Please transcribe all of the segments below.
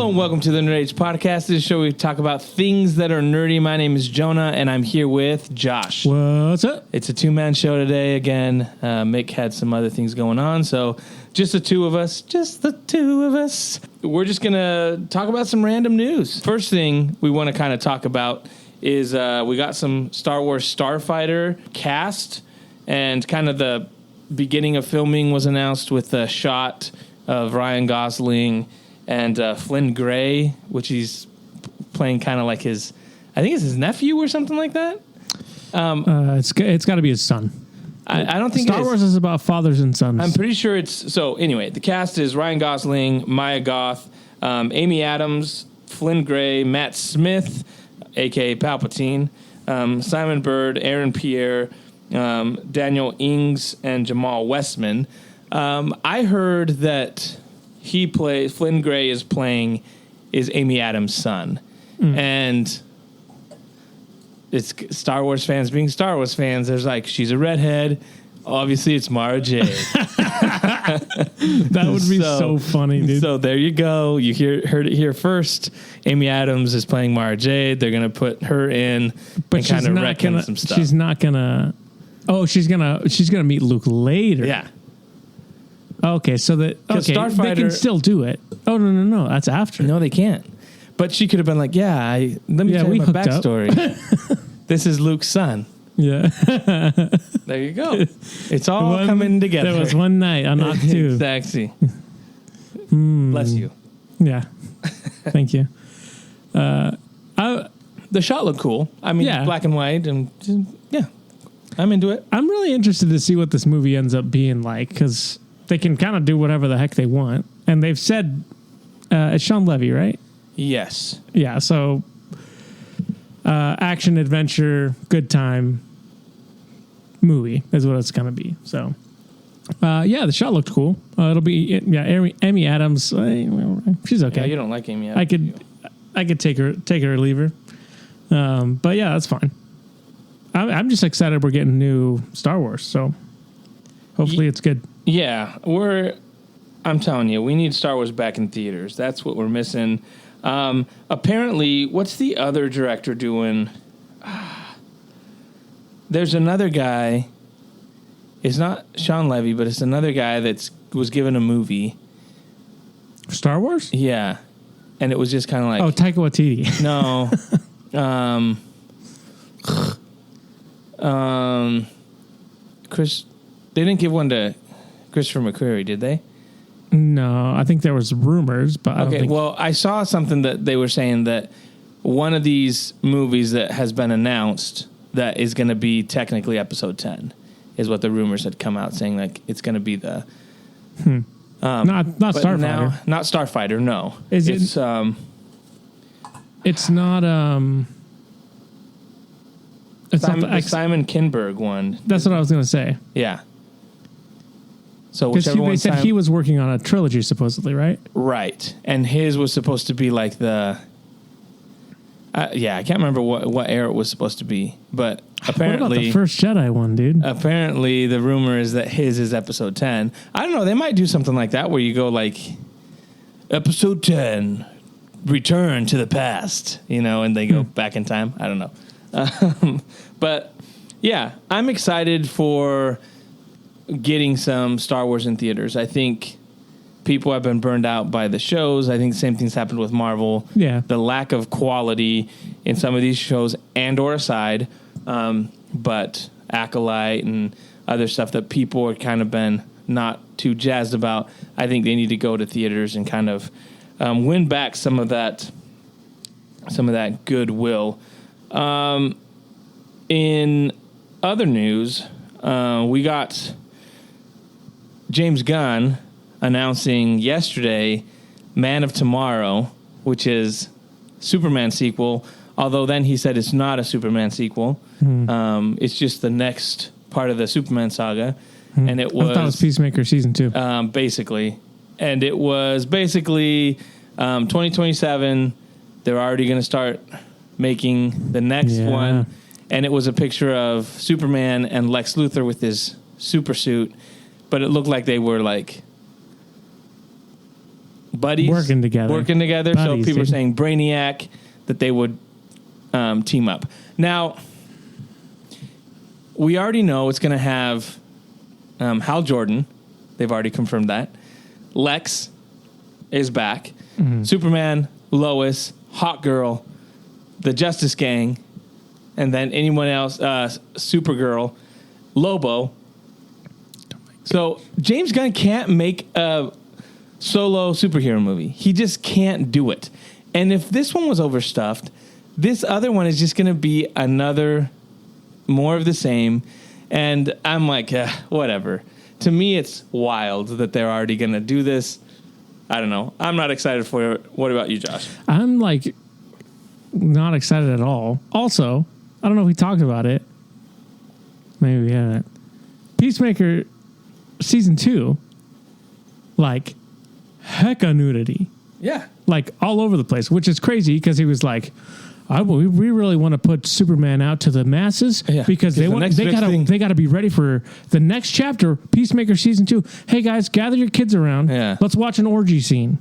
Hello and welcome to the Nerd Age Podcast. This is a show where we talk about things that are nerdy. My name is Jonah, and I'm here with Josh. What's up? It's a two-man show today again. Mick had some other things going on, so just the two of us. We're just going to talk about some random news. First thing we want to kind of talk about is we got some Star Wars Starfighter cast, and kind of the beginning of filming was announced with a shot of Ryan Gosling and Flynn Gray, which he's playing kind of like his, I think it's his nephew or something like that. It's got to be his son. I don't think Star Wars is about fathers and sons. I'm pretty sure it's, so anyway, the cast is Ryan Gosling, Maya Goth, Amy Adams, Flynn Gray, Matt Smith, a.k.a. Palpatine, Simon Bird, Aaron Pierre, Daniel Ings, and Jamal Westman. I heard that Flynn Gray is Amy Adams' son. And it's Star Wars fans being Star Wars fans. There's like, she's a redhead. Obviously, it's Mara Jade. That would be so funny, dude. So there you go. You heard it here first. Amy Adams is playing Mara Jade. They're going to put her in and kind of reckon some stuff. She's not going to... Oh, she's gonna meet Luke later. Yeah. Okay, so Starfighter, they can still do it. Oh, no. That's after. No, they can't. But she could have been like, let me tell you my backstory. This is Luke's son. Yeah. There you go. It's all coming together. There was one night on Act 2. Exactly. Bless you. Yeah. Thank you. The shot looked cool. I mean, black and white, and yeah, I'm into it. I'm really interested to see what this movie ends up being like, because they can kind of do whatever the heck they want. And they've said, it's Sean Levy, right? Yes. Yeah, so action, adventure, good time movie is what it's going to be. So, the shot looked cool. It'll be, Amy Adams, she's okay. Yeah, you don't like Amy Adams. I could take her or leave her. But yeah, that's fine. I'm just excited we're getting new Star Wars, so hopefully it's good. Yeah, I'm telling you, we need Star Wars back in theaters. That's what we're missing. Apparently, what's the other director doing? There's another guy. It's not Sean Levy, but it's another guy was given a movie. Star Wars? Yeah. And it was just kind of like... Oh, Taika Waititi. No. Chris... They didn't give one to Christopher McQuarrie, did they? No, I think there was rumors, but I don't think... Well, I saw something that they were saying that one of these movies that has been announced that is going to be technically episode 10 is what the rumors had come out saying, like, it's going to be the... not Starfighter. Not Starfighter, no. It's not... It's the Simon Kinberg one. That's what I was going to say. Yeah. So whichever they said he was working on a trilogy, supposedly, right? Right. And his was supposed to be like the... I can't remember what era it was supposed to be. But apparently... What about the First Jedi one, dude? Apparently, the rumor is that his is episode 10. I don't know. They might do something like that where you go like, episode 10, return to the past, and they go back in time. I don't know. But, yeah, I'm excited for getting some Star Wars in theaters. I think people have been burned out by the shows. I think the same thing's happened with Marvel. Yeah. The lack of quality in some of these shows and/or aside, but Acolyte and other stuff that people are kind of been not too jazzed about, I think they need to go to theaters and kind of win back some of that goodwill. In other news, we got James Gunn announcing yesterday Man of Tomorrow, which is Superman sequel, although then he said it's not a Superman sequel. It's just the next part of the Superman saga. And it was... I thought it was Peacemaker Season 2. Basically. And it was basically 2027. They're already going to start making the next one. And it was a picture of Superman and Lex Luthor with his super suit. But it looked like they were like buddies working together. Buddies, so people are saying Brainiac, that they would team up. Now, we already know it's going to have Hal Jordan. They've already confirmed that. Lex is back. Mm-hmm. Superman, Lois, Hawkgirl, the Justice Gang, and then anyone else, Supergirl, Lobo. So James Gunn can't make a solo superhero movie. He just can't do it. And if this one was overstuffed, this other one is just going to be another more of the same. And I'm like, whatever. To me, it's wild that they're already going to do this. I don't know. I'm not excited for it. What about you, Josh? I'm like not excited at all. Also, I don't know if we talked about it. Maybe we haven't. Peacemaker season 2, like hecka nudity. Yeah. Like all over the place, which is crazy because he was like, we really want to put Superman out to the masses because they gotta be ready for the next chapter, Peacemaker season 2. Hey guys, gather your kids around. Yeah. Let's watch an orgy scene.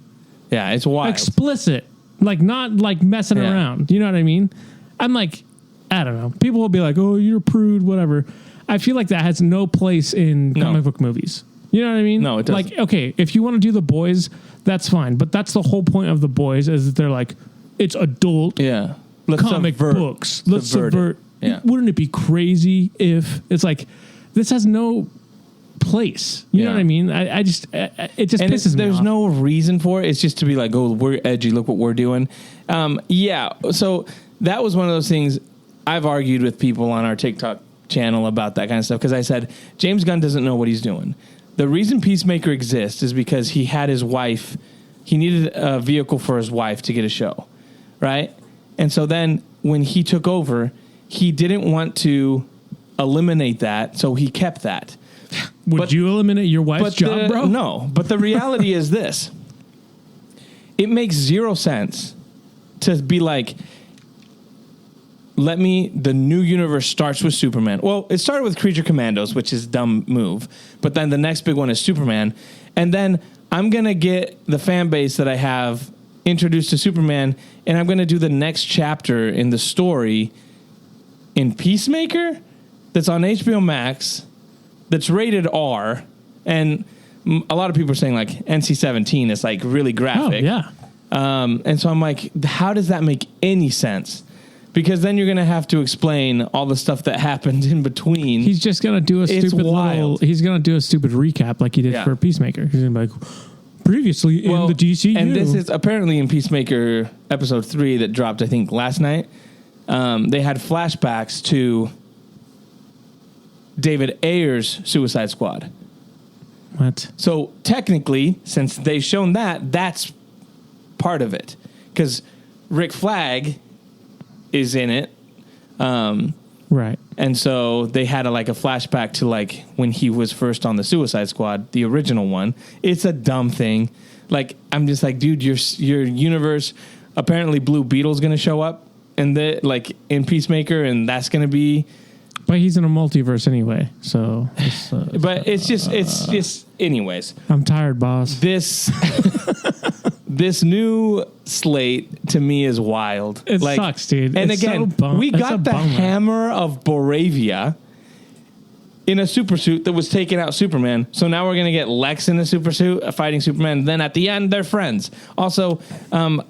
Yeah, it's wild. Explicit. Like not like messing around. You know what I mean? I'm like, I don't know. People will be like, oh, you're a prude, whatever. I feel like that has no place in comic book movies. You know what I mean? No, it doesn't. Like, okay, if you want to do The Boys, that's fine. But that's the whole point of The Boys is that they're like, it's adult comic books. Let's subvert. Yeah. Wouldn't it be crazy if it's like, this has no place? You know what I mean? It just pisses me off. There's no reason for it. It's just to be like, oh, we're edgy. Look what we're doing. So that was one of those things I've argued with people on our TikTok channel about that kind of stuff because I said, James Gunn doesn't know what he's doing. The reason Peacemaker exists is because he had his wife. He needed a vehicle for his wife to get a show, right? And so then when he took over, he didn't want to eliminate that, so he kept that. Would you eliminate your wife's job, bro? No, but the reality is this. It makes zero sense to be like, the new universe starts with Superman. Well, it started with Creature Commandos, which is a dumb move. But then the next big one is Superman. And then I'm going to get the fan base that I have introduced to Superman, and I'm going to do the next chapter in the story in Peacemaker that's on HBO Max, that's rated R, and a lot of people are saying, like, NC-17 is, like, really graphic. Oh, yeah. And so I'm like, how does that make any sense? Because then you're going to have to explain all the stuff that happened in between. He's just going to do he's going to do a stupid recap like he did for Peacemaker. He's going to be like, previously in the DCU. And this is apparently in Peacemaker episode 3 that dropped, I think, last night. They had flashbacks to David Ayer's Suicide Squad. What? So technically, since they've shown that, that's part of it. Because Rick Flag is in it. Right. And so they had a flashback to like when he was first on the Suicide Squad, the original one. It's a dumb thing. Like, I'm just like, dude, your universe, apparently Blue Beetle's going to show up in in Peacemaker, and that's going to be. But he's in a multiverse anyway, so. It's just anyways. I'm tired, boss. This new slate to me is wild. It sucks, dude. And again, we got the hammer of Boravia in a supersuit that was taking out Superman. So now we're going to get Lex in a supersuit fighting Superman. Then at the end, they're friends. Also, I'm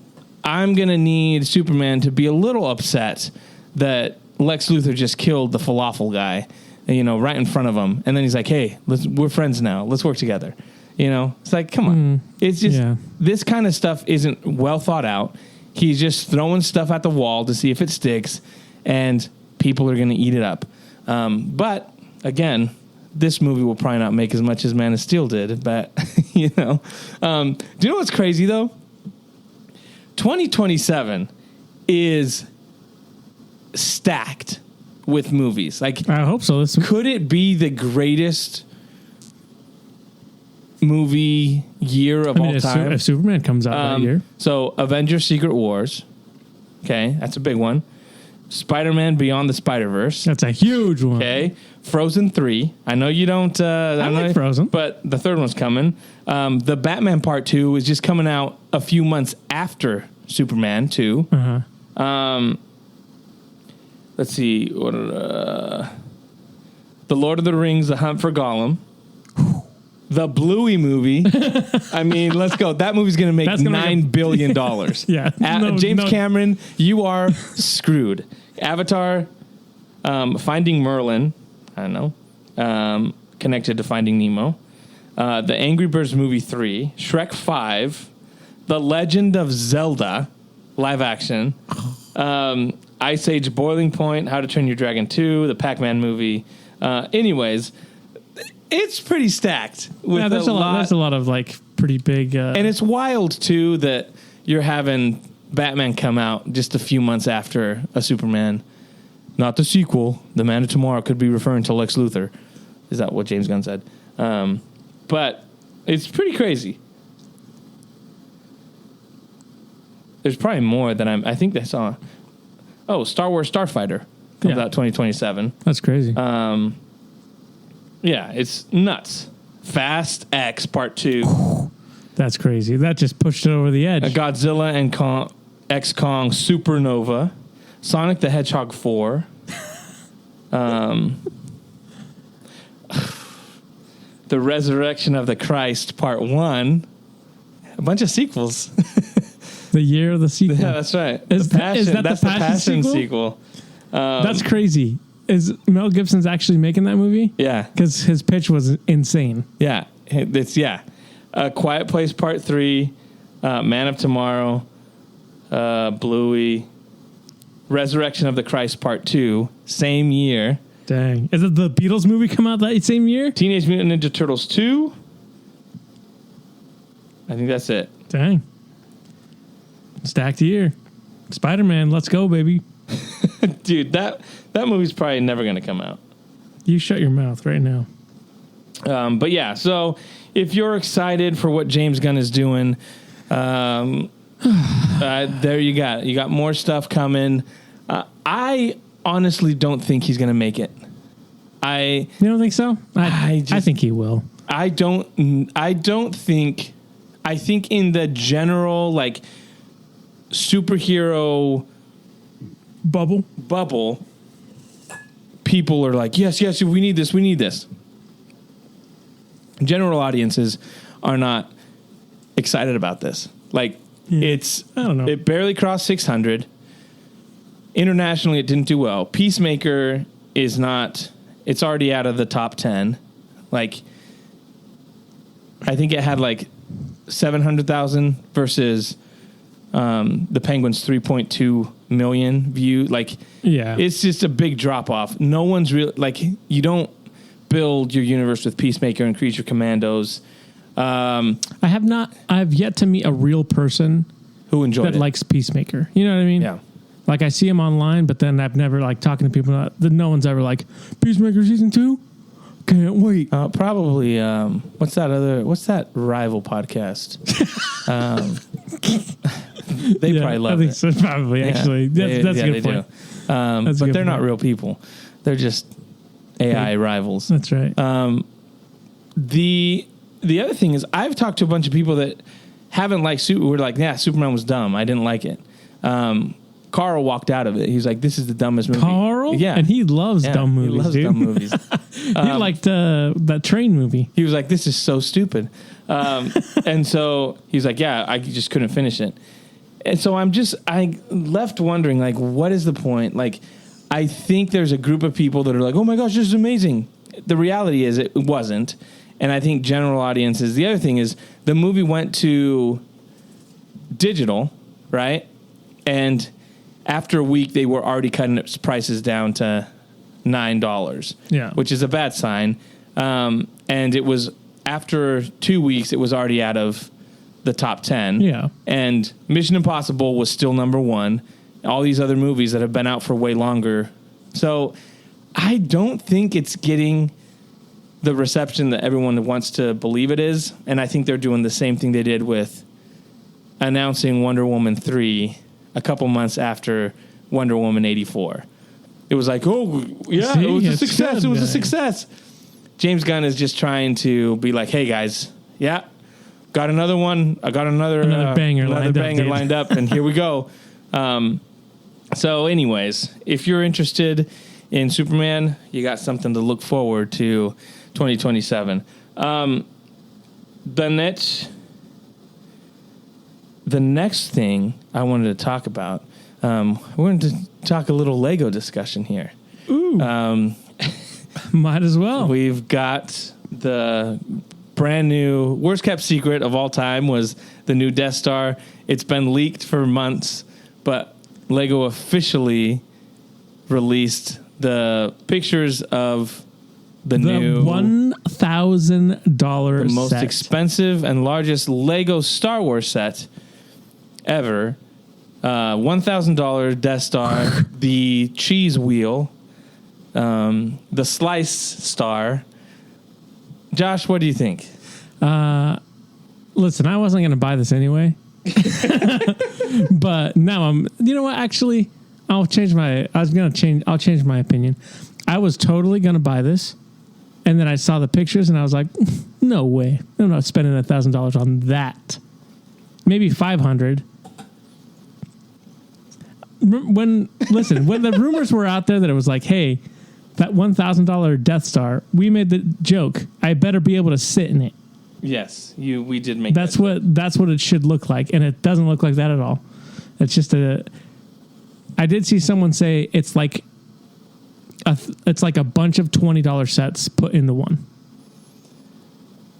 going to need Superman to be a little upset that Lex Luthor just killed the falafel guy, right in front of him. And then he's like, hey, we're friends now. Let's work together. It's like, come on. It's just, this kind of stuff isn't well thought out. He's just throwing stuff at the wall to see if it sticks, and people are going to eat it up. But, again, this movie will probably not make as much as Man of Steel did, but, Do you know what's crazy, though? 2027 is stacked with movies. Like, I hope so. Could it be the greatest movie year of all time? If Superman comes out that year. So Avengers Secret Wars. Okay, that's a big one. Spider-Man Beyond the Spider-Verse. That's a huge one. Okay. Frozen 3. I know you don't... I like Frozen. But the third one's coming. The Batman Part 2 is just coming out a few months after Superman 2. Uh-huh. Let's see. The Lord of the Rings, The Hunt for Gollum. The Bluey movie. I mean, let's go. That movie's going to make $9 billion. Yeah. James Cameron, you are screwed. Avatar, Finding Merlin. I don't know. Connected to Finding Nemo. The Angry Birds movie 3. Shrek 5. The Legend of Zelda. Live action. Ice Age Boiling Point. How to Train Your Dragon 2. The Pac-Man movie. Anyways... It's pretty stacked. With there's a lot of like pretty big. And it's wild too that you're having Batman come out just a few months after a Superman. Not the sequel. The Man of Tomorrow could be referring to Lex Luthor. Is that what James Gunn said? But it's pretty crazy. There's probably more than I think they saw. Oh, Star Wars Starfighter comes out 2027. That's crazy. Yeah, it's nuts. Fast X Part 2. That's crazy. That just pushed it over the edge. Godzilla and X-Kong Supernova. Sonic the Hedgehog 4. The Resurrection of the Christ Part 1. A bunch of sequels. The year of the sequel. Yeah, that's right. Is that the Passion sequel? That's crazy. Is Mel Gibson's actually making that movie? Yeah. Because his pitch was insane. Yeah. Quiet Place Part 3, Man of Tomorrow, Bluey, Resurrection of the Christ Part 2, same year. Dang. Is it the Beatles movie come out that same year? Teenage Mutant Ninja Turtles 2. I think that's it. Dang. Stacked year. Spider-Man, let's go, baby. Dude, that movie's probably never going to come out. You shut your mouth right now. But yeah, so if you're excited for what James Gunn is doing, there you got more stuff coming. I honestly don't think he's going to make it. You don't think so? I think he will. I think in the general like superhero bubble, people are like, yes, we need this. General audiences are not excited about this. Like, I don't know. It barely crossed 600. Internationally, it didn't do well. Peacemaker is not, it's already out of the top 10. Like, I think it had like 700,000 versus the Penguin's 3.2 million view. Like, it's just a big drop off. No one's really like, you don't build your universe with Peacemaker and Creature Commandos. I've yet to meet a real person who enjoyed it, likes Peacemaker. You know what I mean? Yeah. Like, I see him online, but then I've never like talking to people that no one's ever like Peacemaker season 2. Can't wait. Probably. What's that rival podcast? They probably love it. So, probably, actually. That's a good point. But they're not real people. They're just AI rivals. That's right. The other thing is, I've talked to a bunch of people that haven't liked Superman. We're like, yeah, Superman was dumb. I didn't like it. Carl walked out of it. He was like, this is the dumbest movie. Carl? Yeah. And he loves dumb movies, he loves dude. dumb movies. He liked that train movie. He was like, this is so stupid. And so he was like, yeah, I just couldn't finish it. And so I left wondering, like, what is the point? Like, I think there's a group of people that are like, oh my gosh, this is amazing. The reality is it wasn't. And I think general audiences, the other thing is the movie went to digital, right? And after a week, they were already cutting its prices down to $9. Yeah. Which is a bad sign. And it was after 2 weeks, it was already out of the top 10. Yeah. And Mission Impossible was still number 1. All these other movies that have been out for way longer. So I don't think it's getting the reception that everyone wants to believe it is. And I think they're doing the same thing they did with announcing Wonder Woman 3 a couple months after Wonder Woman 84. It was like, oh, yeah, See, it was a it's success. good, It was a man. success. James Gunn is just trying to be like, hey, guys, yeah, got another one. I got another banger lined up, and here we go. So anyways, if you're interested in Superman, you got something to look forward to 2027. The next thing I wanted to talk about, we're going to talk a little Lego discussion here. Ooh. Might as well. We've got the brand new worst kept secret of all time was the new Death Star. It's been leaked for months, but Lego officially released the pictures of the new $1,000 the most set. expensive and largest Lego Star Wars set ever. $1,000 Death Star, the cheese wheel, the slice star. Josh, what do you think? Listen, I wasn't going to buy this anyway. But now you know what? Actually, I'll change my opinion. I was totally going to buy this. And then I saw the pictures and I was like, no way. I'm not spending $1,000 on that. Maybe $500. When the rumors were out there that it was like, hey, that $1,000 Death Star, we made the joke, I better be able to sit in it. Yes, we did make that's what it should look like, and it doesn't look like that at all. It's just I did see someone say it's like a bunch of $20 sets put into one.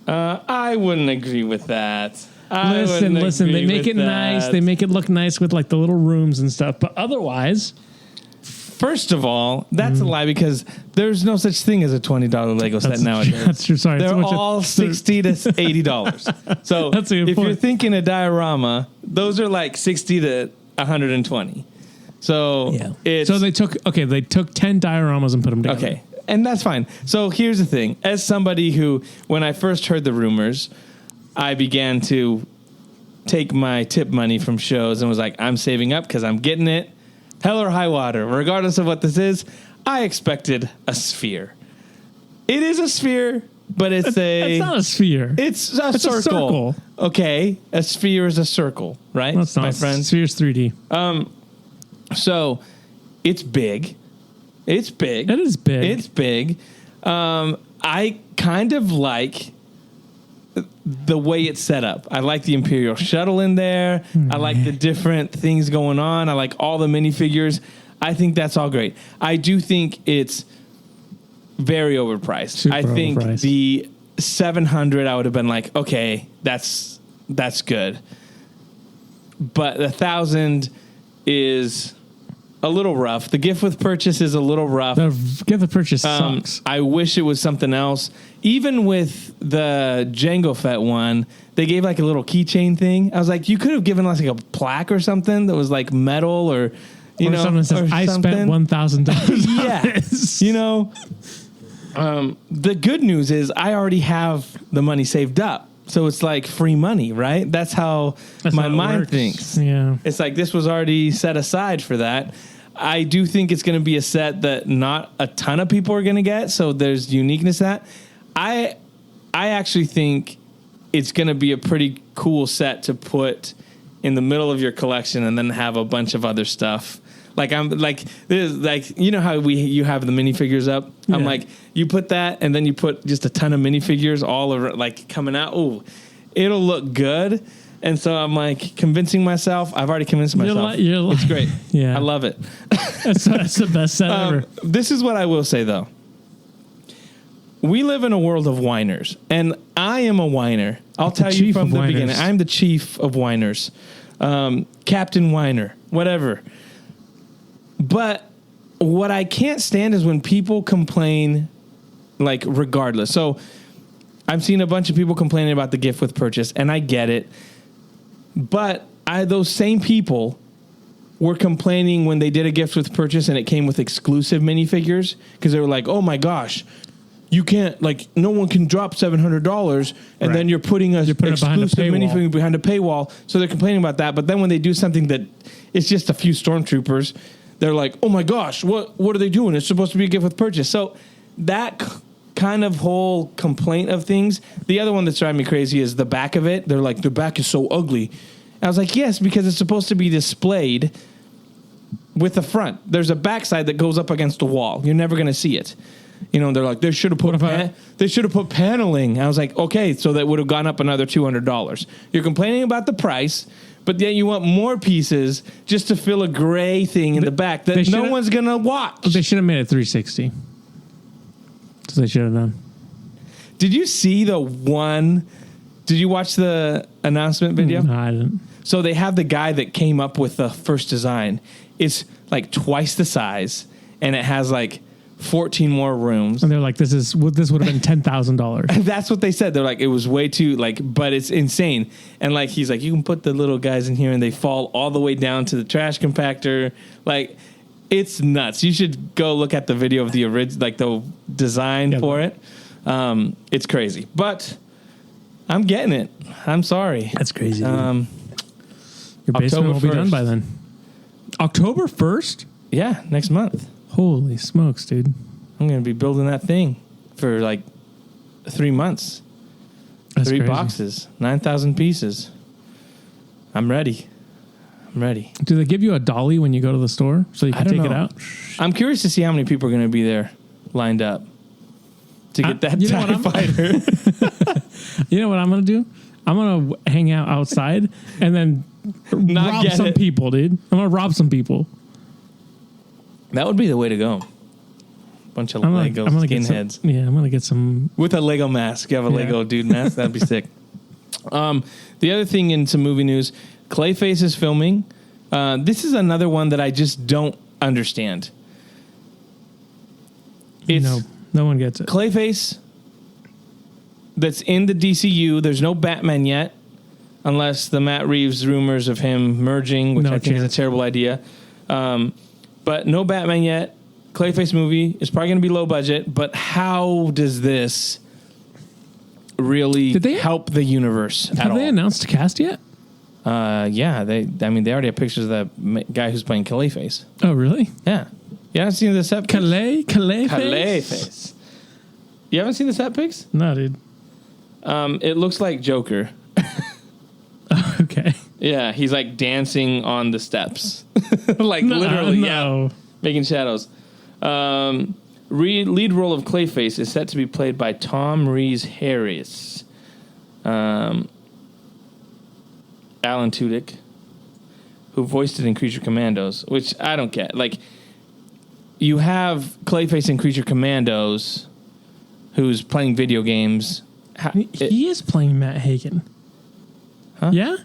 I wouldn't agree with that. Listen. They make it nice. They make it look nice with like the little rooms and stuff. But otherwise, first of all, that's a lie because there's no such thing as a $20 Lego set nowadays. That's true. Sorry, they're all $60 to $80. So that's a good if point. you're thinking a diorama, those are like $60 to $120. So they took 10 dioramas and put them together. Okay, and that's fine. So here's the thing: as somebody who, when I first heard the rumors, I began to take my tip money from shows and was like, I'm saving up because I'm getting it. Hell or high water, regardless of what this is, I expected a sphere. It is a sphere, but it's not a sphere. It's a circle. Okay, a sphere is a circle, right? That's not, my friend. Sphere's 3D. So it's big. It's big. It is big. It's big. I kind of like the way it's set up. I like the Imperial shuttle in there. I like the different things going on. I like all the minifigures. I think that's all great. I do think it's very overpriced. Super I think overpriced. the $700 I would have been like, okay, that's good. But the $1,000 is a little rough. The gift with purchase is a little rough. The gift with purchase sucks. I wish it was something else. Even with the Jango Fett one, they gave like a little keychain thing. I was like, you could have given us like a plaque or something that was like metal or someone says, I spent $1,000. Yeah, the good news is I already have the money saved up. So it's like free money, right? That's how my mind thinks. Yeah. It's like this was already set aside for that. I do think it's going to be a set that not a ton of people are going to get, so there's uniqueness to that. I actually think it's going to be a pretty cool set to put in the middle of your collection and then have a bunch of other stuff. Like I'm like this, like you know how you have the minifigures up. Yeah. I'm like you put that and then you put just a ton of minifigures all over like coming out. Oh, it'll look good. And so I'm like convincing myself. I've already convinced myself. It's great. Yeah, I love it. That's the best set ever. This is what I will say though. We live in a world of whiners, and I am a whiner. I'll tell you from the beginning. I'm the chief of whiners, Captain Whiner, whatever. But what I can't stand is when people complain, like, regardless. So I've seen a bunch of people complaining about the gift with purchase, and I get it. But those same people were complaining when they did a gift with purchase and it came with exclusive minifigures because they were like, oh, my gosh, you can't, like, no one can drop $700 and then you're putting an exclusive minifigure behind a paywall. So they're complaining about that. But then when they do something that it's just a few stormtroopers, they're like, oh my gosh, what are they doing? It's supposed to be a gift with purchase. So that kind of whole complaint of things. The other one that's driving me crazy is the back of it. They're like, the back is so ugly. I was like, yes, because it's supposed to be displayed with the front. There's a backside that goes up against the wall. You're never going to see it. You know, they're like, they should have put paneling. I was like, okay, so that would have gone up another $200. You're complaining about the price, but then you want more pieces just to fill a gray thing in the back that no one's going to watch. They should have made it 360. That's what they should have done. Did you see did you watch the announcement video? No, I didn't. So they have the guy that came up with the first design. It's like twice the size, and it has like 14 more rooms. And they're like, this would have been $10,000. That's what they said. They're like, it was way too, but it's insane. And like, he's like, you can put the little guys in here and they fall all the way down to the trash compactor. Like, it's nuts. You should go look at the video of the the design for it. It's crazy, but I'm getting it. I'm sorry. That's crazy. Your basement will be done by then. October 1st? Yeah, next month. Holy smokes, dude. I'm going to be building that thing for like 3 months. That's 3 crazy. Boxes, 9,000 pieces. I'm ready. Do they give you a dolly when you go to the store so you can take it out? I'm curious to see how many people are going to be there lined up to get that TIE fighter. You know what I'm going to do? I'm going to hang out outside and then rob some people, dude. I'm going to rob some people. That would be the way to go. Bunch of Lego skinheads. I'm going to get some. With a Lego mask. You have a Lego dude mask? That'd be sick. The other thing in some movie news, Clayface is filming. This is another one that I just don't understand. No one gets it. Clayface that's in the DCU. There's no Batman yet, unless the Matt Reeves rumors of him merging, which I think is a terrible idea. But no Batman yet. Clayface movie is probably going to be low budget, but how does this really help the universe at all? Have they announced a cast yet? Yeah, they already have pictures of the guy who's playing Clayface. Oh, really? Yeah. You haven't seen the set pics? Clayface? You haven't seen the set pics? No, dude. It looks like Joker. Okay. Yeah, he's like dancing on the steps. Literally, yeah. Making shadows. Lead role of Clayface is set to be played by Tom Rhys Harris. Alan Tudyk, who voiced it in Creature Commandos, which I don't get. Like, you have Clayface in Creature Commandos, who's playing video games. He is playing Matt Hagen. Huh? Yeah?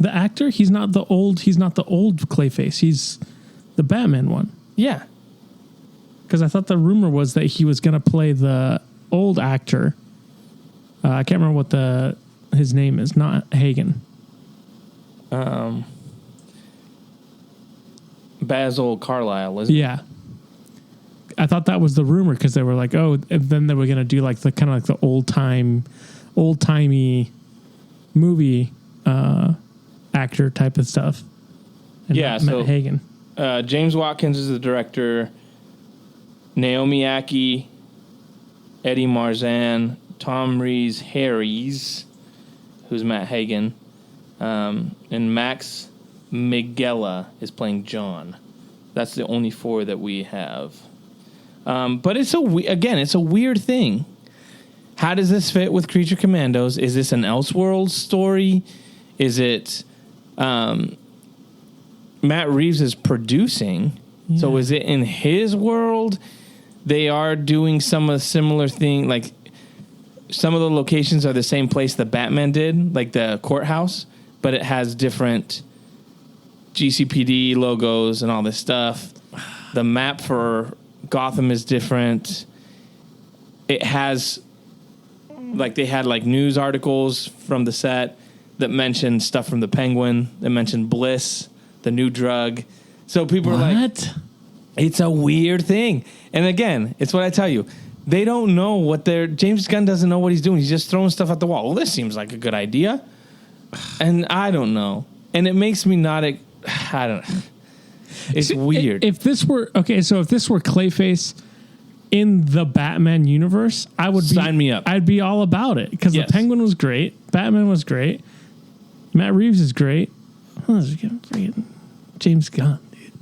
The actor? He's not the old Clayface. He's the Batman one. Yeah. Because I thought the rumor was that he was going to play the old actor. I can't remember what his name is. Not Hagen. Basil Carlyle, isn't it? Yeah. I thought that was the rumor because they were like, oh, and then they were going to do like the kind of like the old-timey movie actor type of stuff. And yeah, Matt Hagen. James Watkins is the director. Naomi Ackie, Eddie Marzan, Tom Rhys Harris, who's Matt Hagen, and Max Migella is playing John. That's the only 4 that we have. But it's a weird thing. How does this fit with Creature Commandos? Is this an Elseworlds story? Is it Matt Reeves is producing? Yeah. So is it in his world? They are doing some of the similar thing, like some of the locations are the same place that Batman did, like the courthouse, but it has different GCPD logos and all this stuff. The map for Gotham is different. It has, like, they had like news articles from the set that mentioned stuff from the Penguin, that mentioned Bliss, the new drug. So people are like, it's a weird thing. And again, it's what I tell you. They don't know what James Gunn doesn't know what he's doing. He's just throwing stuff at the wall. Well, this seems like a good idea. And I don't know. And it makes me not, I don't know. It's weird. If this were Clayface in the Batman universe, I would sign me up. I'd be all about it because the Penguin was great, Batman was great, Matt Reeves is great. James Gunn, dude.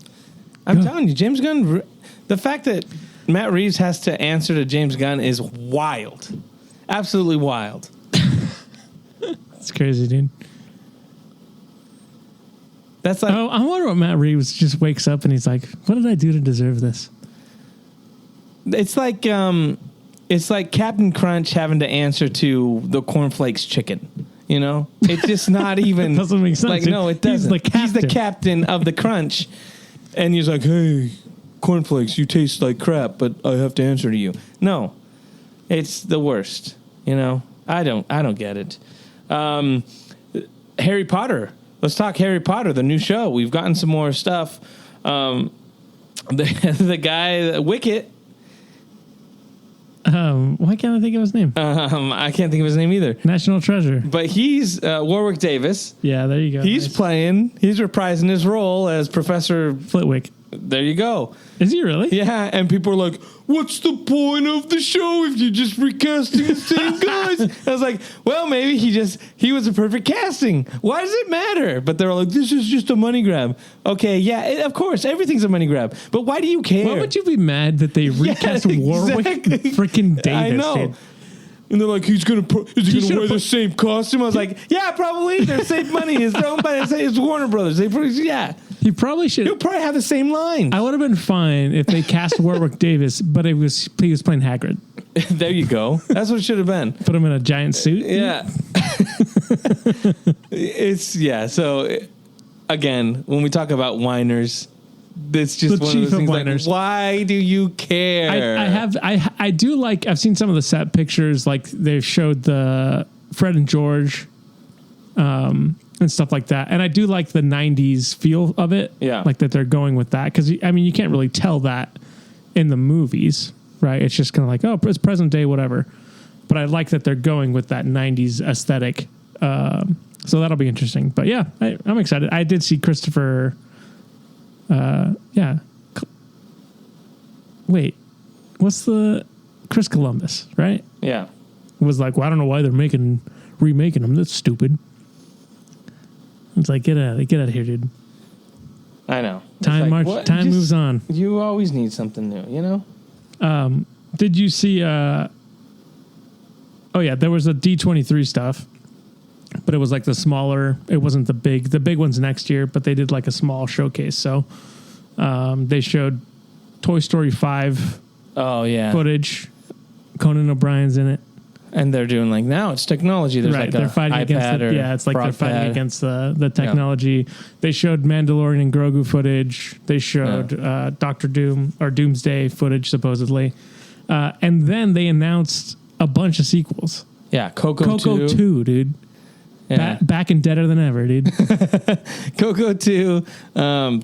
I'm telling you, James Gunn. The fact that Matt Reeves has to answer to James Gunn is wild, absolutely wild. It's crazy, dude. That's like. Oh, I wonder what Matt Reeves just wakes up and he's like, "What did I do to deserve this?" It's like Captain Crunch having to answer to the cornflakes chicken. You know, it's just not even doesn't make sense. Like, no, it doesn't. He's the captain of the Crunch, and he's like, "Hey, cornflakes, you taste like crap, but I have to answer to you." No, it's the worst. You know, I don't get it. Harry Potter. Let's talk Harry Potter, the new show. We've gotten some more stuff. The guy Wicket. Why can't I think of his name? I can't think of his name either. National Treasure. But he's Warwick Davis. Yeah, there you go. He's reprising his role as Professor Flitwick. There you go. Is he really? Yeah, and people are like, what's the point of the show if you're just recasting the same guys? I was like, well, maybe he was a perfect casting. Why does it matter? But they're like, this is just a money grab. Okay, yeah, of course, everything's a money grab. But why do you care? Why would you be mad that they recast Warwick freaking Davis? I know. Dude? And they're like, is he going to wear the same costume? I was like, yeah, probably. They're same money. It's owned by it's Warner Brothers. Yeah. He probably should. He'll probably have the same line. I would have been fine if they cast Warwick Davis, but he was playing Hagrid. There you go. That's what it should have been. Put him in a giant suit. Yeah. So, again, when we talk about whiners, it's just the one of those things whiners. Like, why do you care? I do like, I've seen some of the set pictures, like they showed the Fred and George, and stuff like that. And I do like the 90s feel of it. Yeah. Like that they're going with that. Because, I mean, you can't really tell that in the movies, right? It's just kind of like, oh, it's present day, whatever. But I like that they're going with that 90s aesthetic. So that'll be interesting. But yeah, I'm excited. I did see Christopher... Wait, what's the Chris Columbus, right? Yeah. Was like, well, I don't know why they're remaking them. That's stupid. It's like, get out of here, dude. I know. Time moves on. You always need something new, you know? Did you see, there was a D23 stuff, but it was like the smaller, it wasn't the big one's next year, but they did like a small showcase. So, they showed Toy Story 5 footage. Conan O'Brien's in it. And they're doing like, now it's technology. There's like they're fighting iPad against they're fighting against the technology. Yeah. They showed Mandalorian and Grogu footage. They showed Doctor Doom or Doomsday footage supposedly. And then they announced a bunch of sequels. Yeah, Coco 2, dude. Yeah. Back and deader than ever, dude. Coco 2.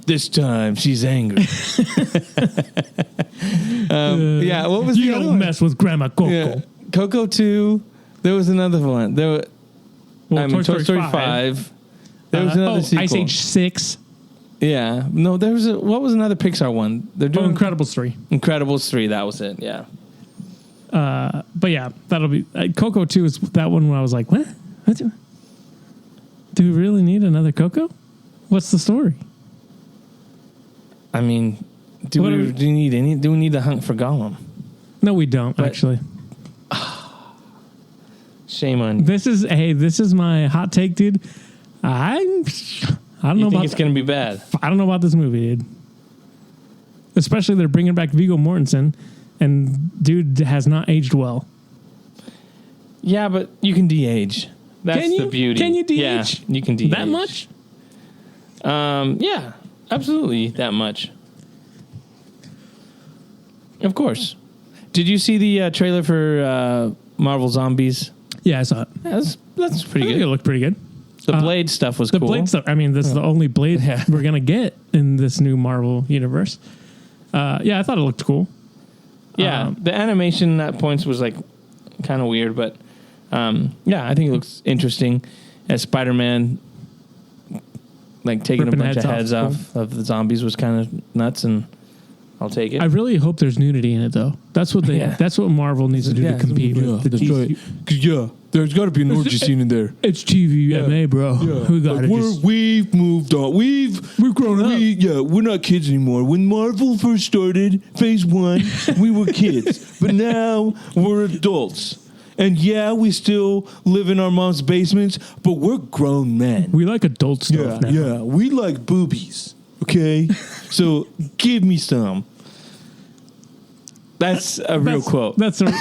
This time she's angry. What was you don't mess with Grandma Coco. Yeah. Coco 2. There was another one. Toy Story 5. There was another sequel. Ice Age 6. Yeah. No, there was what was another Pixar one? They're doing Incredibles 3. Incredibles 3. That was it. Yeah. But yeah, that'll be Coco 2 is that one where I was like, what? Do we really need another Coco? What's the story? I mean, do we need the hunt for Gollum? No, we don't, actually. Shame on you. This is my hot take, dude. I don't know about it's going to be bad. I don't know about this movie, dude. Especially they're bringing back Viggo Mortensen, and dude has not aged well. Yeah, but you can de-age. That's the beauty. Can you de-age? Yeah, you can de-age. That much? Yeah, absolutely that much. Of course. Did you see the trailer for Marvel Zombies? Yeah, I saw it. Yeah, that's pretty good. It looked pretty good. The Blade stuff was cool. The Blade stuff. I mean, this is the only Blade we're going to get in this new Marvel universe. Yeah, I thought it looked cool. Yeah, the animation at points was like kind of weird, but yeah, I think it looks interesting as Spider-Man like taking Ripping a bunch of heads heads off of the zombies was kind of nuts, and I'll take it. I really hope there's nudity in it, though. That's what that's what Marvel needs to do to compete with the DC. Because there's got to be an orgy scene in there. It's TVMA, bro. Yeah. We got we've moved on. We've grown up. We're not kids anymore. When Marvel first started, Phase 1, we were kids, but now we're adults. And we still live in our mom's basements, but we're grown men. We like adult stuff now. Yeah, we like boobies. Okay, so give me some. That's a real quote. That's someone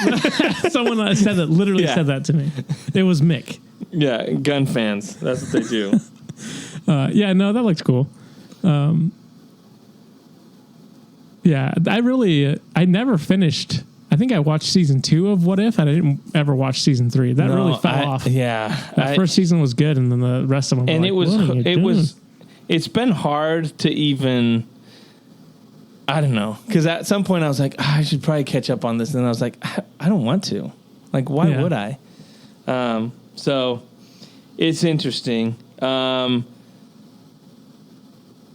that said that literally said that to me. It was Mick. Yeah, Gunn fans. That's what they do. That looks cool. I never finished. I think I watched season 2 of What If. I didn't ever watch season 3. That really fell off. Yeah, that first season was good, and then the rest of them. And it's been hard to even. I don't know, because at some point I was like, I should probably catch up on this, and then I was like, I don't want to. Like, why would I? So it's interesting. I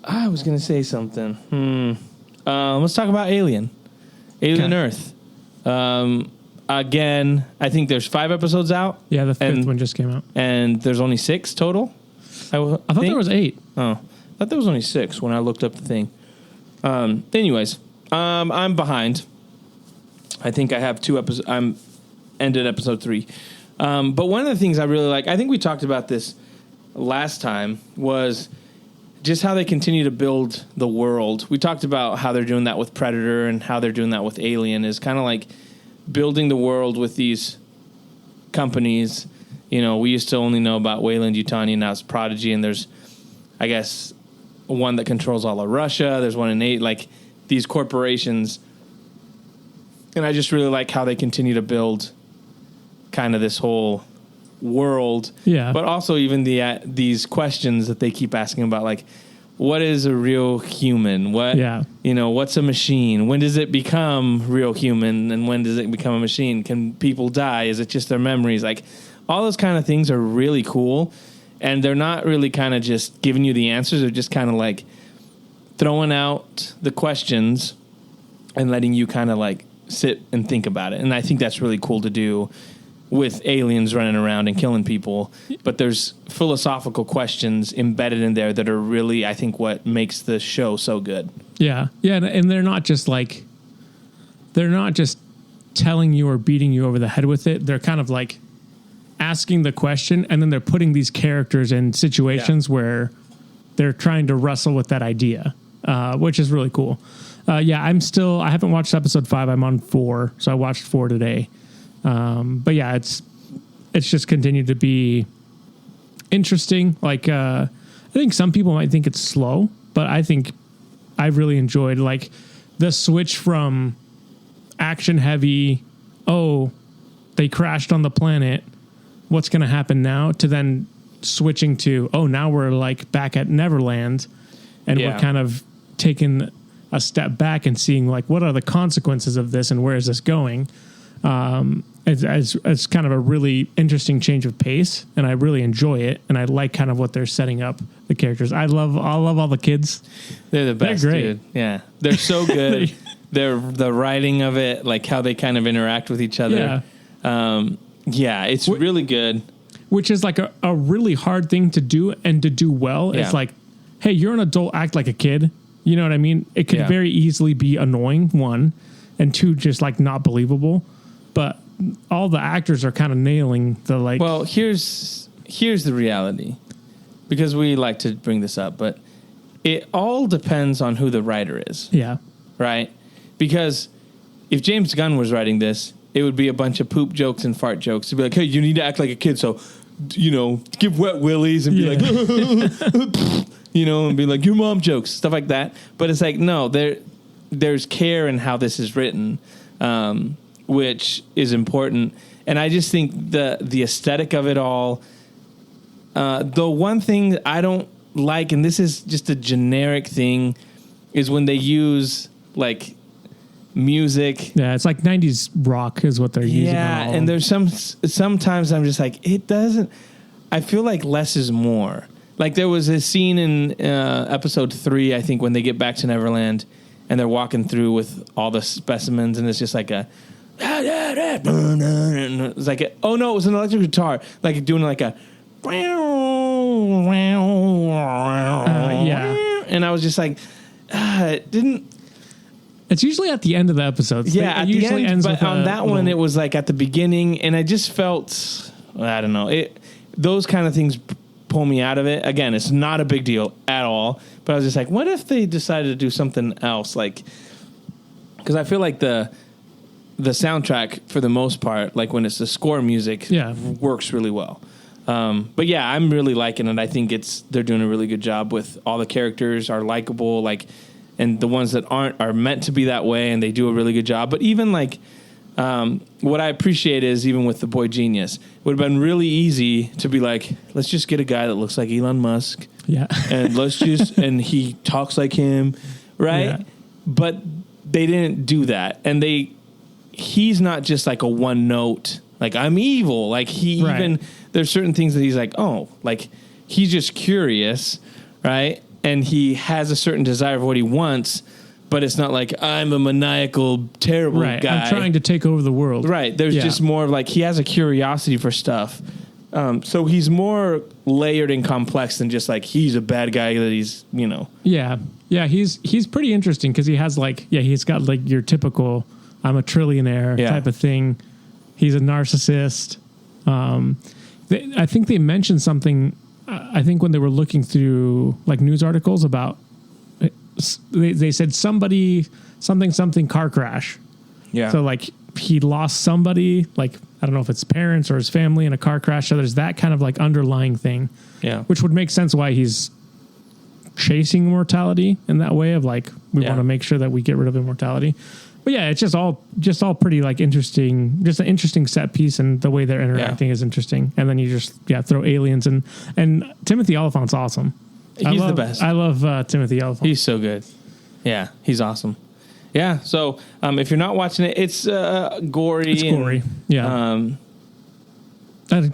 was going to say something. Let's talk about Alien Earth. Again, I think there's 5 episodes out. Yeah, the 5th one just came out. And there's only 6 total? I thought there was 8. Oh, I thought there was only 6 when I looked up the thing. Anyways, I'm behind. I think I have 2 episodes. I'm ended episode 3. But one of the things I really like, I think we talked about this last time, was just how they continue to build the world. We talked about how they're doing that with Predator and how they're doing that with Alien, is kind of like building the world with these companies. You know, we used to only know about Weyland-Yutani, now it's Prodigy, and there's, I guess, one that controls all of Russia. There's one in 8, like these corporations. And I just really like how they continue to build kind of this whole world. Yeah. But also even these questions that they keep asking about, like, what is a real human? What's a machine? When does it become real human? And when does it become a machine? Can people die? Is it just their memories? Like, all those kind of things are really cool. And they're not really kind of just giving you the answers. They're just kind of like throwing out the questions and letting you kind of like sit and think about it. And I think that's really cool to do with aliens running around and killing people. But there's philosophical questions embedded in there that are really, I think, what makes the show so good. Yeah. Yeah. And they're not just telling you or beating you over the head with it. They're kind of like asking the question, and then they're putting these characters in situations where they're trying to wrestle with that idea, which is really cool. I haven't watched episode 5. I'm on 4, so I watched 4 today. But yeah, it's just continued to be interesting. Like, I think some people might think it's slow, but I think I really enjoyed like the switch from action heavy. Oh, they crashed on the planet. What's going to happen now? To then switching to, now we're like back at Neverland, and we're kind of taking a step back and seeing like, what are the consequences of this and where is this going? It's kind of a really interesting change of pace, and I really enjoy it. And I like kind of what they're setting up the characters. I love all the kids. They're the best, they're great. Dude. Yeah. They're so good. The writing of it, like how they kind of interact with each other. Yeah. It's really good. Which is like a really hard thing to do, and to do well. It's like, hey, you're an adult, act like a kid. You know what I mean? It could very easily be annoying, 1, and 2, just like not believable. But all the actors are kind of nailing the like. Well, here's the reality, because we like to bring this up, but it all depends on who the writer is. Yeah. Right? Because if James Gunn was writing this, it would be a bunch of poop jokes and fart jokes. To be like, hey, you need to act like a kid, so, give wet willies and be like, and be like, your mom jokes, stuff like that. But it's like, no, there's care in how this is written, which is important. And I just think the aesthetic of it all, the one thing I don't like, and this is just a generic thing, is when they use, like, music. Yeah, it's like 90s rock is what they're using. Yeah, and there's sometimes I'm just like, it doesn't. I feel like less is more. Like there was a scene in episode 3, I think, when they get back to Neverland and they're walking through with all the specimens, and it's just like a. It's like it was an electric guitar, like doing like a. And I was just like, it didn't. It's usually at the end of the episodes. Yeah, at the end. Ends but on that one, it was like at the beginning, and I just felt, I don't know, those kind of things pull me out of it. Again, it's not a big deal at all. But I was just like, what if they decided to do something else? Like, because I feel like the soundtrack, for the most part, like when it's the score music, works really well. But yeah, I'm really liking it. I think they're doing a really good job with all the characters are likable, like, and the ones that aren't are meant to be that way, and they do a really good job. But even like, what I appreciate is even with the Boy Genius, it would have been really easy to be like, let's just get a guy that looks like Elon Musk, and and he talks like him, right? Yeah. But they didn't do that, and he's not just like a one note. Like, I'm evil. Like, even, there's certain things that he's like, oh, like, he's just curious, right? And he has a certain desire for what he wants, but it's not like, I'm a maniacal, terrible guy. I'm trying to take over the world. Right. There's just more of like, he has a curiosity for stuff. So he's more layered and complex than just like, he's a bad guy that he's, Yeah. Yeah, he's pretty interesting because he has like, he's got like your typical, I'm a trillionaire type of thing. He's a narcissist. I think they mentioned something. I think when they were looking through like news articles about, they said something car crash. Yeah. So like he lost somebody, like I don't know if it's parents or his family in a car crash. So there's that kind of like underlying thing. Yeah. Which would make sense why he's chasing immortality in that way of like we want to make sure that we get rid of immortality. But yeah, it's just all pretty like interesting, just an interesting set piece, and the way they're interacting is interesting. And then you just throw aliens and Timothy Oliphant's awesome. He's the best. I love Timothy Oliphant. He's so good. Yeah, he's awesome. Yeah, so if you're not watching it, it's gory. It's gory. Yeah.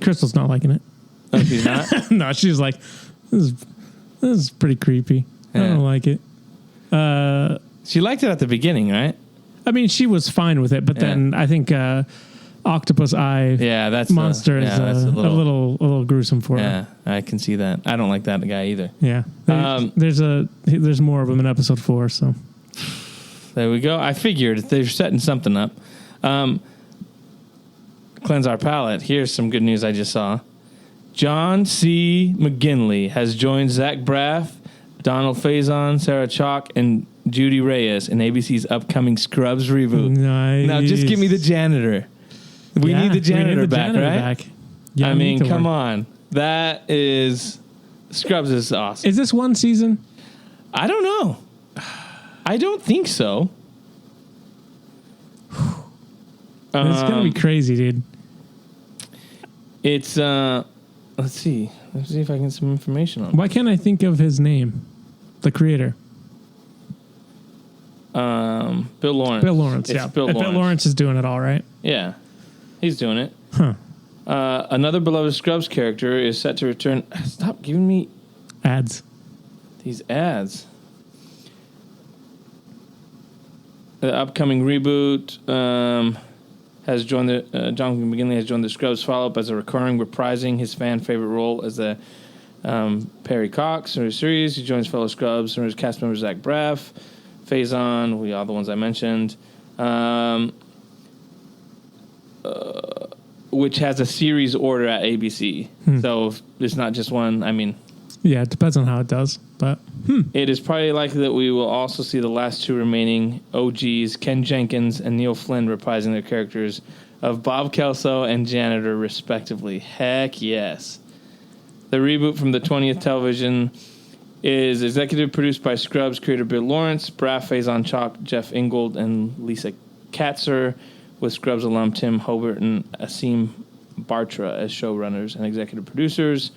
Crystal's not liking it. Oh, she's not? No, she's like, this is pretty creepy. Yeah. I don't like it. She liked it at the beginning, right? I mean, she was fine with it, but then I think octopus eye monster is a little gruesome for her. Yeah, I can see that. I don't like that guy either. Yeah. There's more of them in episode 4, so. There we go. I figured they're setting something up. Cleanse our palate. Here's some good news I just saw. John C. McGinley has joined Zach Braff, Donald Faison, Sarah Chalk, and Judy Reyes in ABC's upcoming Scrubs reboot. Nice. Now, just give me the janitor. We need the janitor back, right? Yeah, I mean, come on. That is... Scrubs is awesome. Is this one season? I don't know. I don't think so. It's going to be crazy, dude. It's... Let's see. Let's see if I can get some information on it. Why can't I think of his name? The creator. Bill Lawrence. Bill Lawrence, yeah. Bill Lawrence is doing it all right. Yeah. He's doing it. Huh. Another beloved Scrubs character is set to return. Stop giving me ads. These ads. The upcoming reboot has joined John McGinley has joined the Scrubs follow-up as a recurring, reprising his fan favorite role as the Perry Cox in the series. He joins fellow Scrubs and his cast member Zach Braff, Faison, all the ones I mentioned, which has a series order at ABC. So it's not just one. I mean, yeah, it depends on how it does, but it is probably likely that we will also see the last two remaining OGs, Ken Jenkins and Neil Flynn, reprising their characters of Bob Kelso and Janitor, respectively. Heck yes. The reboot from the 20th television is executive produced by Scrubs creator Bill Lawrence, Braff, Faison, Chalk, Jeff Ingold, and Lisa Katzer, with Scrubs alum Tim Hobart and Asim Bartra as showrunners and executive producers.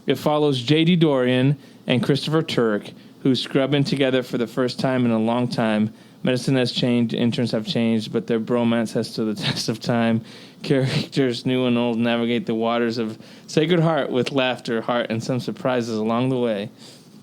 It follows J.D. Dorian and Christopher Turk, who scrub in together for the first time in a long time, Medicine has changed, interns have changed, but their bromance has stood the test of time. Characters new and old navigate the waters of Sacred Heart with laughter, heart, and some surprises along the way.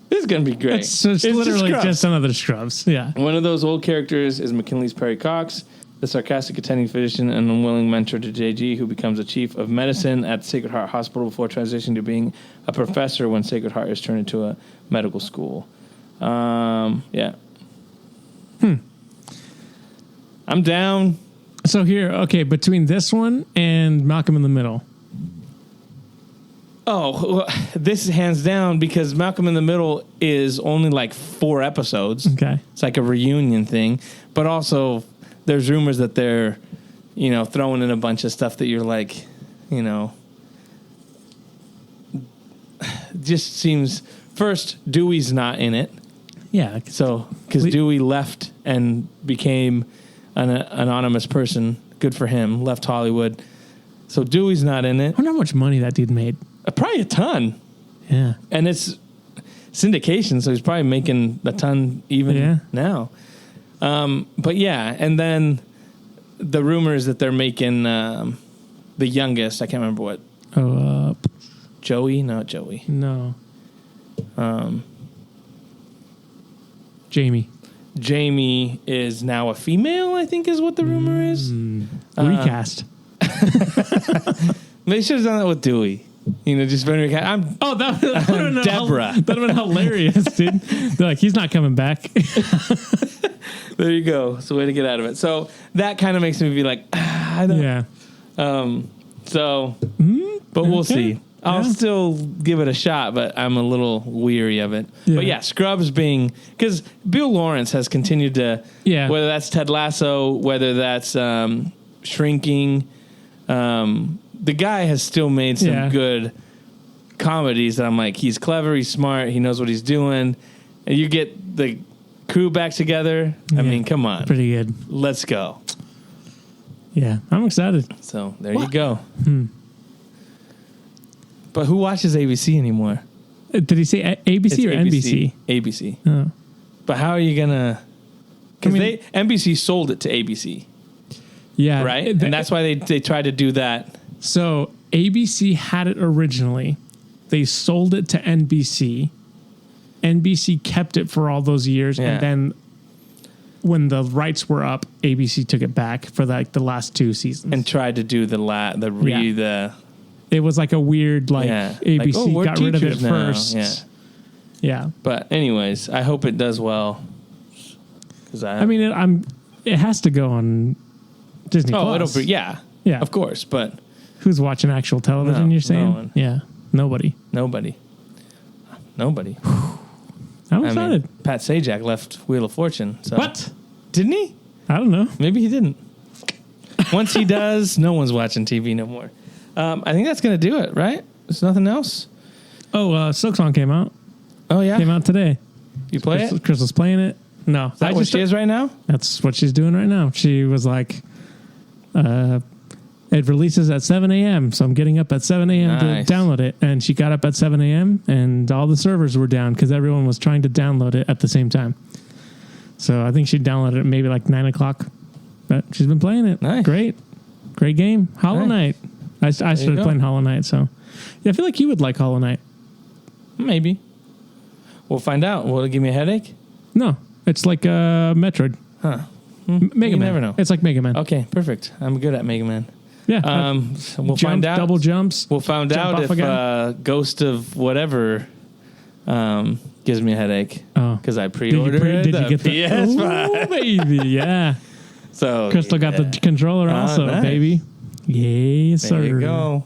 This is going to be great. It's literally just another Scrubs. Yeah. One of those old characters is McKinley's Perry Cox, the sarcastic attending physician and unwilling mentor to JG, who becomes a chief of medicine at Sacred Heart Hospital before transitioning to being a professor when Sacred Heart is turned into a medical school. Yeah. I'm down. So here, okay, between this one and Malcolm in the Middle. Oh, well, this is hands down because Malcolm in the Middle is only like 4 episodes. Okay. It's like a reunion thing. But also, there's rumors that they're, throwing in a bunch of stuff that you're like, just seems... First, Dewey's not in it. Yeah. So, because Dewey left and became an anonymous person. Good for him. Left Hollywood. So, Dewey's not in it. I wonder how much money that dude made. Probably a ton. Yeah. And it's syndication, so he's probably making a ton even now. But yeah, and then the rumors that they're making the youngest, I can't remember what. Joey? Not Joey. No. Jamie. Jamie is now a female, I think is what the rumor is. Recast. They should have done that with Dewey. Just very. That would have Deborah. That would have been hilarious, dude. They're like, he's not coming back. There you go. It's a way to get out of it. So that kind of makes me be like, I don't. Yeah. But we'll see. I'll still give it a shot, but I'm a little weary of it. Yeah. But yeah, Scrubs being because Bill Lawrence has continued to. Yeah. Whether that's Ted Lasso, whether that's Shrinking. The guy has still made some good comedies that I'm like, he's clever, he's smart, he knows what he's doing. And you get the crew back together. I mean, come on. Pretty good. Let's go. Yeah, I'm excited. So there you go. But who watches ABC anymore? Did he say ABC or NBC? ABC. Oh. But how are you going to... Because NBC sold it to ABC. Yeah. Right? And that's why they tried to do that. So ABC had it originally. They sold it to NBC. NBC kept it for all those years. Yeah. And then when the rights were up, ABC took it back for like the last 2 seasons. And tried to do it was like a weird ABC got rid of it now. First. Yeah. But anyways, I hope it does well. It has to go on Disney Plus. Yeah, of course. But who's watching actual television? You're saying? No one. Yeah, nobody. I'm excited. Pat Sajak left Wheel of Fortune. So. What? Didn't he? I don't know. Maybe he didn't. Once he does, no one's watching TV no more. I think that's going to do it, right? There's nothing else? Oh, Silk Song came out. Oh, yeah? Came out today. You play it? Crystal's playing it. No. Is that what she is right now? That's what she's doing right now. She was like, it releases at 7 a.m., so I'm getting up at 7 a.m. to download it. And she got up at 7 a.m., and all the servers were down because everyone was trying to download it at the same time. So I think she downloaded it maybe like 9 o'clock. But she's been playing it. Nice. Great game. Hollow Knight. I started playing Hollow Knight, so yeah, I feel like you would like Hollow Knight. Maybe. We'll find out. Will it give me a headache? No, it's like Metroid. Huh. Mega Man. You never know. It's like Mega Man. Okay, perfect. I'm good at Mega Man. Yeah. So we'll find out. Double jumps. We'll find out if Ghost of whatever gives me a headache. Oh, because I pre-ordered Did you get the PS5? Oh, baby, yeah. So Crystal got the controller also, nice. Baby. Yes, sir. There you go.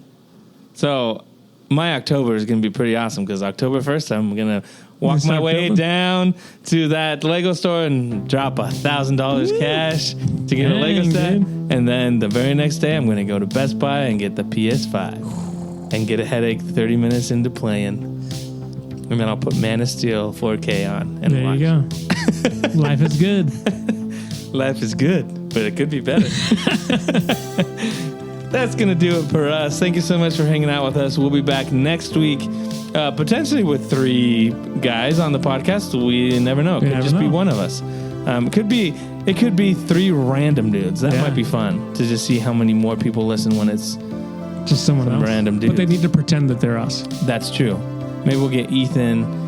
So my October is going to be pretty awesome because October 1st, I'm going to walk my way down to that Lego store and drop $1,000 cash to get a Lego set. And then the very next day, I'm going to go to Best Buy and get the PS5 and get a headache 30 minutes into playing. And then I'll put Man of Steel 4K on and there watch. You go. Life is good. Life is good, but it could be better. That's going to do it for us. Thank you so much for hanging out with us. We'll be back next week, potentially with 3 guys on the podcast. We never know. It could just be one of us. It could be It could be 3 random dudes. That might be fun to just see how many more people listen when it's just someone else. Random dudes. But they need to pretend that they're us. That's true. Maybe we'll get Ethan.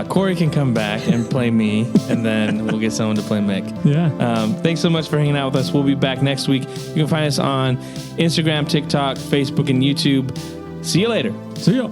Corey can come back and play me, and then we'll get someone to play Mick. Yeah. Thanks so much for hanging out with us. We'll be back next week. You can find us on Instagram, TikTok, Facebook, and YouTube. See you later. See ya.